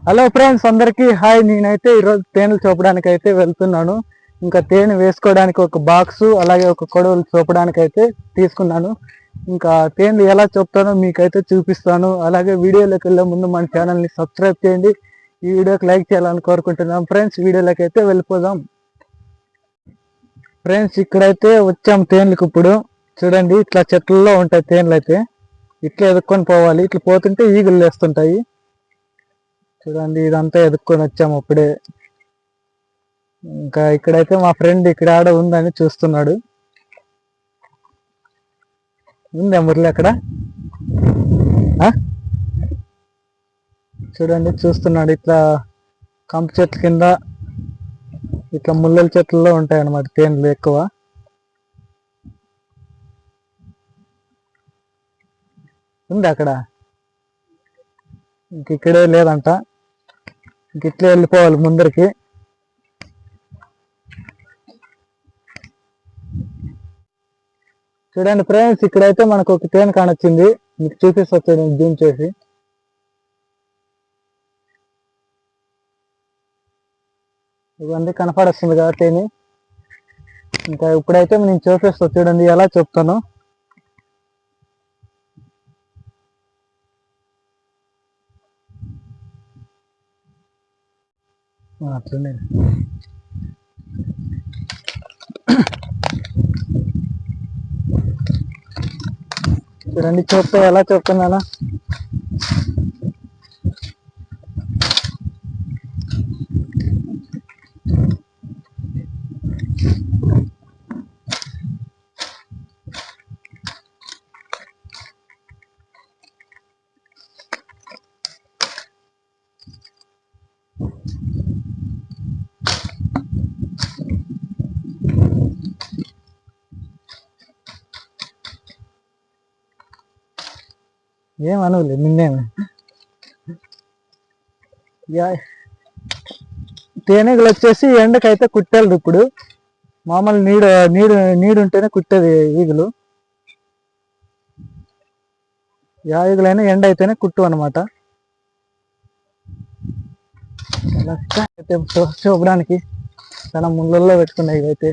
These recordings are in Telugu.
హలో ఫ్రెండ్స్, అందరికీ హాయ్. నేనైతే ఈరోజు తేనెలు చూపడానికి అయితే వెళ్తున్నాను. ఇంకా తేనె వేసుకోవడానికి ఒక బాక్సు, అలాగే ఒక కొడవలు చూపడానికి అయితే తీసుకున్నాను. ఇంకా తేనెలు ఎలా చూపుతానో మీకైతే చూపిస్తాను. అలాగే వీడియోలోకి వెళ్ళే ముందు మన ఛానల్ని సబ్స్క్రైబ్ చేయండి. ఈ వీడియోకి లైక్ చేయాలని కోరుకుంటున్నాం. ఫ్రెండ్స్, వీడియోలోకి అయితే వెళ్ళిపోదాం. ఫ్రెండ్స్, ఇక్కడైతే వచ్చాం తేనెలకు. ఇప్పుడు చూడండి, ఇట్లా చెట్లలో ఉంటాయి తేనెలు. అయితే ఇట్లా ఎదుక్కొని పోవాలి. ఇట్లా పోతుంటే ఈగలు వేస్తుంటాయి. చూడండి, ఇదంతా ఎదుక్కొని వచ్చాము అప్పుడే. ఇంకా ఇక్కడైతే మా ఫ్రెండ్ ఇక్కడ ఆడ ఉందని చూస్తున్నాడు. ఉందా మురళి అక్కడ? చూడండి, చూస్తున్నాడు. ఇట్లా కంప చెట్ల కింద, ఇట్లా ముల్లల చెట్లలో ఉంటాయి అన్నమాట తేనెలు ఎక్కువ. ఉంది అక్కడ, ఇంక ఇక్కడే లేదంట. ఇంక ఇట్లే వెళ్ళిపోవాలి ముందరికి. చూడండి ఫ్రెండ్స్, ఇక్కడైతే మనకు ఒక తేనె కానొచ్చింది. మీకు చూపిస్తూ జూమ్ చేసి. ఇవన్నీ కనపడొస్తుంది కదా తేనె. ఇంకా ఇప్పుడైతే నేను చూపిస్తా, చూడండి ఎలా చెప్తాను. అట్లనే చూడండి, చూస్తే ఎలా చెప్తున్నానా. ఏమనవులే నిన్నేమి. తేనెగలు వచ్చేసి ఎండకైతే కుట్టేది. ఇప్పుడు మామూలు నీడుంటేనే కుట్టేది ఈగలు. ఈగలైనా ఎండ అయితేనే కుట్టు అనమాట. అయితే చూపడానికి చాలా ముళ్ళల్లో పెట్టుకున్నాయి ఇవైతే.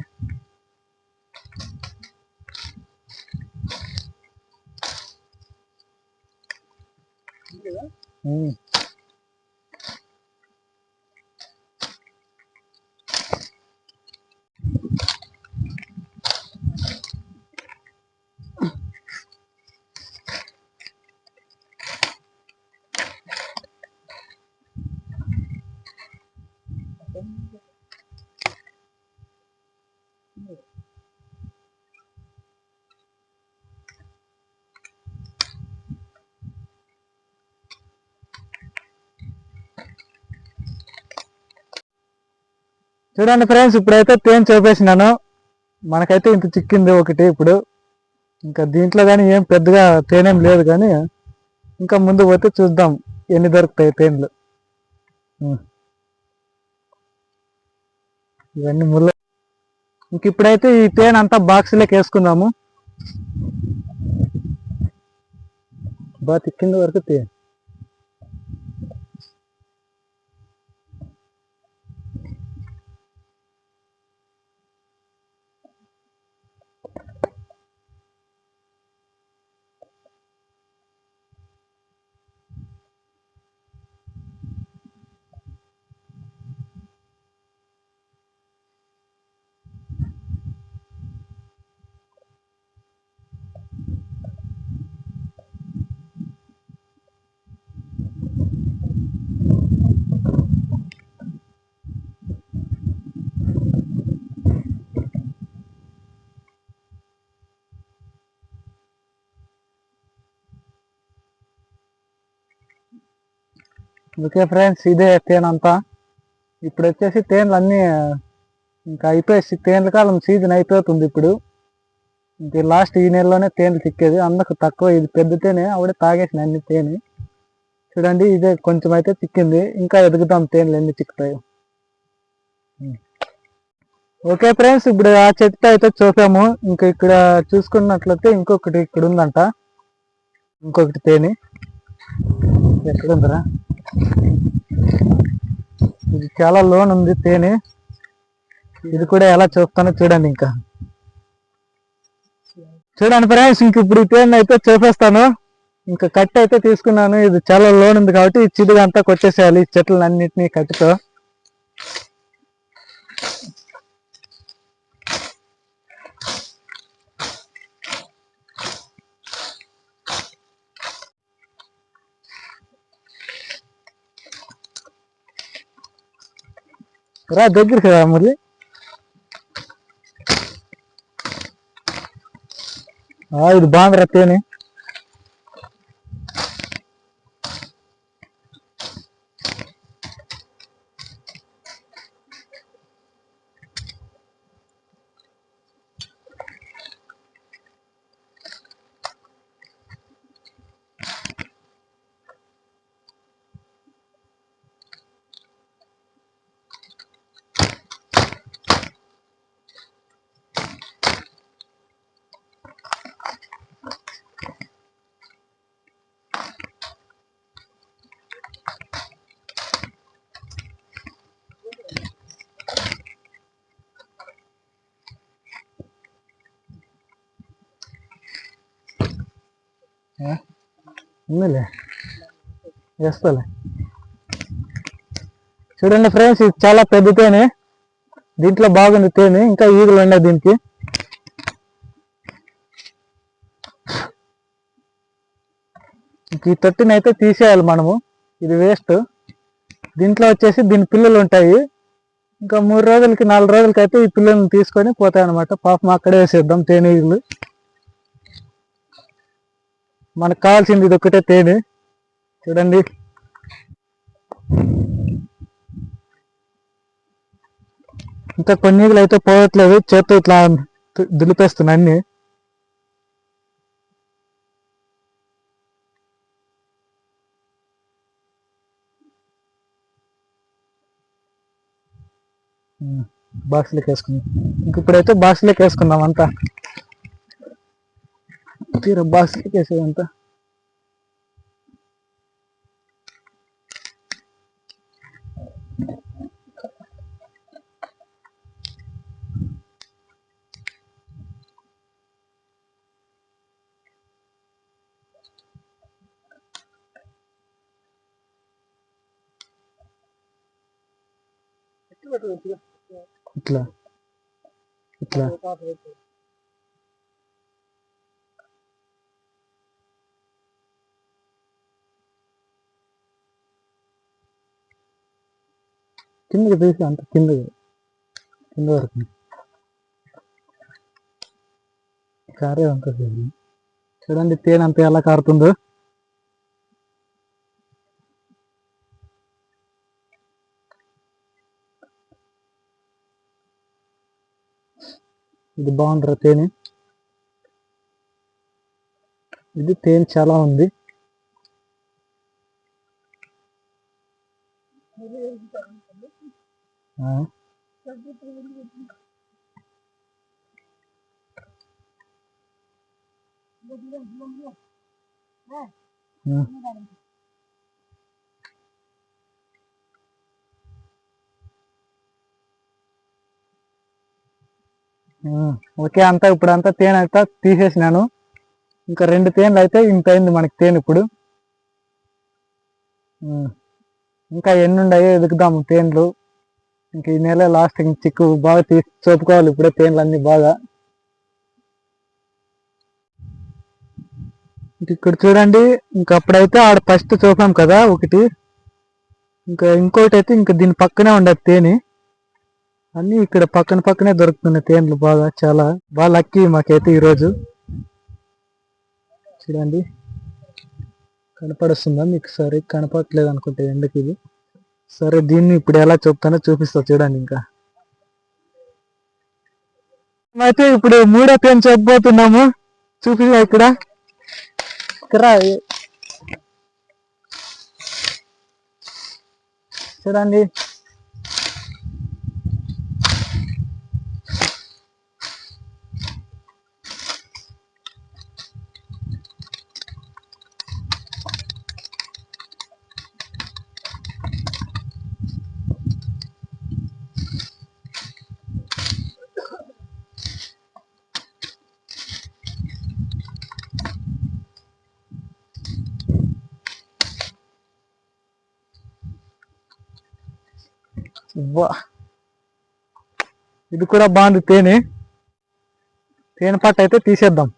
చూడండి ఫ్రెండ్స్, ఇప్పుడైతే తేనె చూపేసినాను. మనకైతే ఇంత చిక్కింది ఒకటి. ఇప్పుడు ఇంకా దీంట్లో కానీ ఏం పెద్దగా తేనేం లేదు, కానీ ఇంకా ముందు పోతే చూద్దాం ఎన్ని దొరుకుతాయి తేనెలు. ఇవన్నీ ముళ్ళ. ఇంక ఇప్పుడైతే ఈ తేనె అంతా బాక్సులోకి వేసుకుందాము. బాగా తిక్కింది వరకు తేనె. ఓకే ఫ్రెండ్స్, ఇదే తేనె అంతా. ఇప్పుడు వచ్చేసి తేనెలు అన్నీ ఇంకా అయిపోయి, తేనెల కాలం సీజన్ అయిపోతుంది ఇప్పుడు. ఇంక లాస్ట్ ఈ నెలలోనే తేనెలు చిక్కేది. అందుకు తక్కువ, ఇది పెద్ద తేనె. ఆవిడ తాగేసిన అన్ని తేనె. చూడండి, ఇదే కొంచెం అయితే చిక్కింది. ఇంకా ఎదుగుతాం తేనెలు ఎన్ని చిక్కుతాయో. ఓకే ఫ్రెండ్స్, ఇప్పుడు ఆ చెట్టు అయితే చూసాము. ఇంకా ఇక్కడ చూసుకున్నట్లయితే ఇంకొకటి ఇక్కడ ఉందంట, ఇంకొకటి తేనె. ఎక్కడుందరా? ఇది చాలా లోన్ ఉంది తేనె. ఇది కూడా ఎలా చూస్తానో చూడండి. ఇంకా చూడండి ఫ్రెండ్స్, ఇంక ఇప్పుడు ఈ తేనె అయితే చూపిస్తాను. ఇంకా కట్టె అయితే తీసుకున్నాను. ఇది చాలా లోన్ ఉంది కాబట్టి ఈ చిదుగు అంతా కొట్టేసేయాలి ఈ చెట్లన్నింటినీ కట్టెతో. రా దగ్గరికి రా మరి. ఇది బాగుంది రా తేనె. ఉందిలే, వేస్తాలే. చూడండి ఫ్రెండ్స్, ఇది చాలా పెద్ద తేనె. దీంట్లో బాగుంది తేనె. ఇంకా ఈగలు ఉన్నాయి దీనికి. ఈ తొట్టిని అయితే తీసేయాలి మనము. ఇది వేస్ట్. దీంట్లో వచ్చేసి దీని పిల్లలు ఉంటాయి. ఇంకా 3 రోజులకి 4 రోజులకి అయితే ఈ పిల్లల్ని తీసుకొని పోతాయి అనమాట. పాపం అక్కడే వేసేద్దాం తేనెలు. మనకు కావాల్సింది ఇది ఒకటే తేనె. చూడండి, ఇంకా కొన్ని ఈగలు అయితే పోవట్లేదు. చేత్తో ఇట్లా దులిపేస్తున్నా అన్ని. బాక్స్లోకి వేసుకుందాం. ఇంక ఇప్పుడైతే బాక్స్లోకి వేసుకుందాం అంతా. తీర బాక్స్లోకి వేసేదంతా. ఇట్లా ఇట్లా కిందకి తీసి అంత కింద వరకు కారే ఉంటుంది. చూడండి తేనె అంత ఎలా కారుతుందో. ఇది బాగుంటారా తేనె. ఇది తేనె చాలా ఉంది. ఓకే, అంతా ఇప్పుడు అంతా తేనె అయితే తీసేసినాను. ఇంకా 2 తేనెలు అయితే ఇంత అయింది మనకి తేనె ఇప్పుడు. ఇంకా ఎన్ని ఉన్నాయో ఎదుగుదాము తేనెలు. ఇంక ఈ నెల లాస్ట్ చిక్కు బాగా తీసి చూపుకోవాలి ఇప్పుడే తేనెలు అన్ని బాగా. ఇక్కడ చూడండి, ఇంక అప్పుడైతే ఆడ ఫస్ట్ చూపాం కదా ఒకటి. ఇంకా ఇంకోటి అయితే ఇంకా దీని పక్కనే ఉండదు తేనె. అన్ని ఇక్కడ పక్కనే దొరుకుతున్నాయి తేనెలు. చాలా బాగా లక్కీ మాకైతే ఈరోజు. చూడండి, కనపడుస్తుందా మీకు? సరే కనపడట్లేదు అనుకుంటే ఎండకి ఇది. సరే, దీన్ని ఇప్పుడు ఎలా చెప్తానో చూపిస్తా చూడండి. ఇంకా అయితే ఇప్పుడు 3వ తేనె చెప్పబోతున్నాము. చూపిస్తా ఇక్కడ. చూడండి, ఇది కూడా బాగుంది తేనె పట్టు అయితే తీసేద్దాం.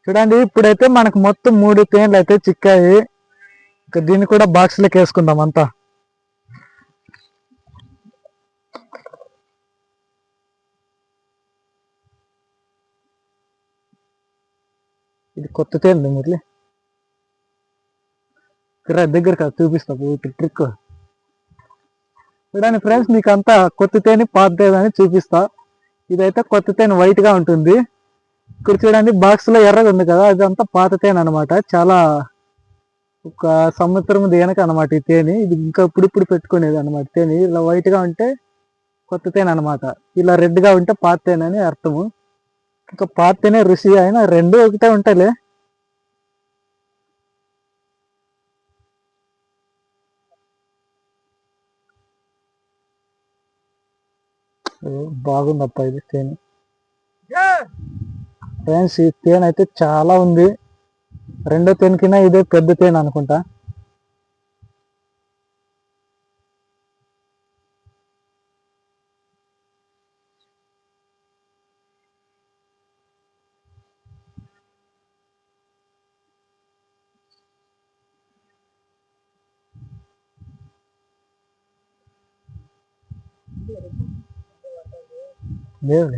చూడండి, ఇప్పుడైతే మనకు మొత్తం 3 తేనెలు అయితే చిక్కాయి. ఇంకా దీన్ని కూడా బాక్స్లోకి వేసుకుందాం అంతా. ఇది కొత్త తేనె మురళి, దగ్గర కాదు చూపిస్తా ట్రిక్. చూడండి ఫ్రెండ్స్, మీకు అంతా కొత్త తేనె పాత తేనె అని చూపిస్తా. ఇదైతే కొత్త తేనె వైట్ గా ఉంటుంది. ఇక్కడ చూడండి బాక్స్ లో ఎర్రగా ఉంది కదా, అదంతా పాత తేనె అనమాట. చాలా ఒక సంవత్సరం దేనక అనమాట ఈ తేనె. ఇది ఇంకా ఇప్పుడు పెట్టుకునేది అనమాట. తేనె ఇలా వైట్ గా ఉంటే కొత్త తేనె అనమాట, ఇలా రెడ్ గా ఉంటే పాత తేనె అని అర్థము. ఇంకా పాత తేనె రుచి అయినా రెండు ఒకటే ఉంటాయిలే. బాగుందప్ప ఇది తేనె. ఫ్రెండ్స్, ఈ తేనె అయితే చాలా ఉంది. రెండో తేనె కింద ఇదే పెద్ద తేనె అనుకుంటా. లేదు,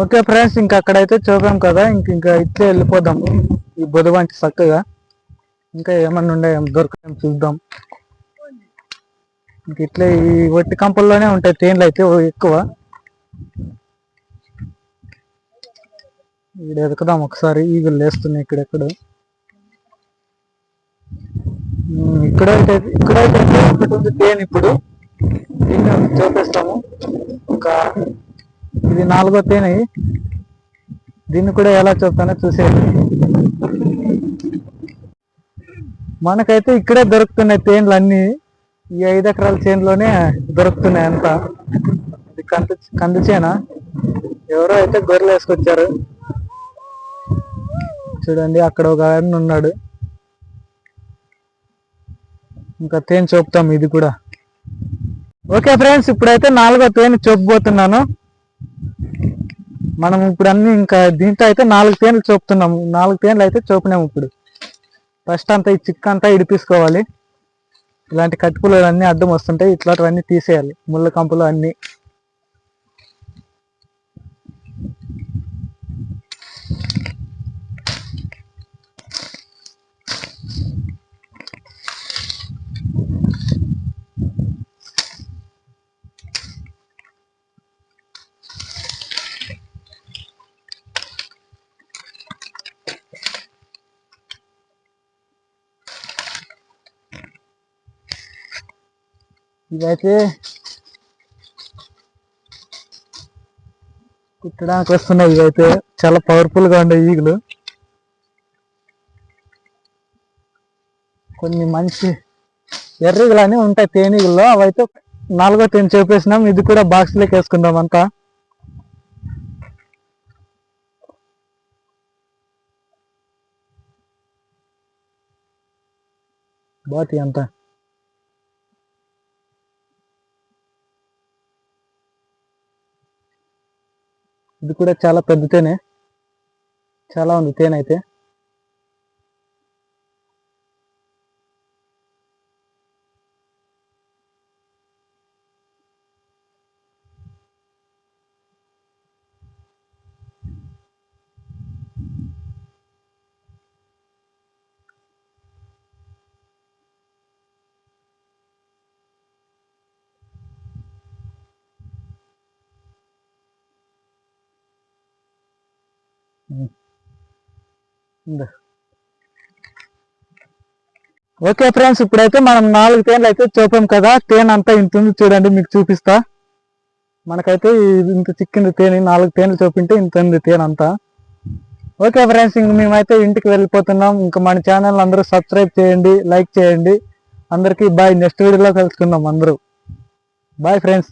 ఓకే ఫ్రెండ్స్, ఇంకా అక్కడైతే చూపాం కదా, ఇంకా ఇట్లే వెళ్ళిపోదాం ఈ బుధవానికి చక్కగా. ఇంకా ఏమన్నా ఉండే దొరకడం చూద్దాం. ఇంక ఇట్లే ఈ ఒట్టి కంపల్లోనే ఉంటాయి తేనెలు అయితే ఎక్కువ. ఇక్కడ ఎదుకుదాం ఒకసారి. ఈగలు లేస్తున్నాయి ఇక్కడెక్కడ. ఇక్కడైతే ఒకటి ఉంది తేనె. ఇప్పుడు దీన్ని చూపిస్తాము. ఇంకా ఇది 4వ తేనె. దీన్ని కూడా ఎలా చూస్తానో చూసేది. మనకైతే ఇక్కడే దొరుకుతున్నాయి తేనెలు అన్ని. ఈ 5 ఎకరాల చేనులోనే దొరుకుతున్నాయి అంతా. ఇది కంది చేన. ఎవరో అయితే గొర్రెలు వేసుకొచ్చారు. చూడండి, అక్కడ ఒక ఆయన ఉన్నాడు. ఇంకా తేనె చూపుతాం ఇది కూడా. ఓకే ఫ్రెండ్స్, ఇప్పుడైతే 4వ తేనె చూపబోతున్నాను. మనం ఇప్పుడు అన్ని ఇంకా దీంట్లో అయితే 4 తేనెలు చూపుతున్నాము. 4 తేనెలు అయితే చూపినాము. ఇప్పుడు ఫస్ట్ అంతా ఈ చిక్క అంతా ఇడిపించుకోవాలి. ఇలాంటి కట్టుపులు అన్నీ అడ్డం వస్తుంటాయి, ఇట్లాంటివన్నీ తీసేయాలి. ముళ్ళ కంపులు అన్నీ. ఇవైతే కుట్టడానికి వస్తున్నాయి. ఇవైతే చాలా పవర్ఫుల్ గా ఉండే ఈగలు. కొన్ని మంచి ఎర్రగలు అని ఉంటాయి తేనీగల్లో. అవైతే 4వ తేనె చూపేసినాం. ఇది కూడా బాక్స్ లోకి వేసుకుందాం అంతా. బాటి అంతా ఇది కూడా చాలా పెద్ద తేనె. చాలా ఉంది తేనె అయితే. ఓకే ఫ్రెండ్స్, ఇప్పుడైతే మనం 4 తేనెలు అయితే చూపాం కదా. తేనె అంతా ఇంత ఉంది చూడండి, మీకు చూపిస్తా. మనకైతే ఇంత చిక్కింది తేనె. 4 తేనెలు చూపింటే ఇంత ఉంది తేనె అంతా. ఓకే ఫ్రెండ్స్, ఇంక మేమైతే ఇంటికి వెళ్ళిపోతున్నాం. ఇంకా మన ఛానల్ అందరూ సబ్స్క్రైబ్ చేయండి, లైక్ చేయండి. అందరికీ బాయ్. నెక్స్ట్ వీడియోలో కలుసుకుందాం అందరూ. Bye friends.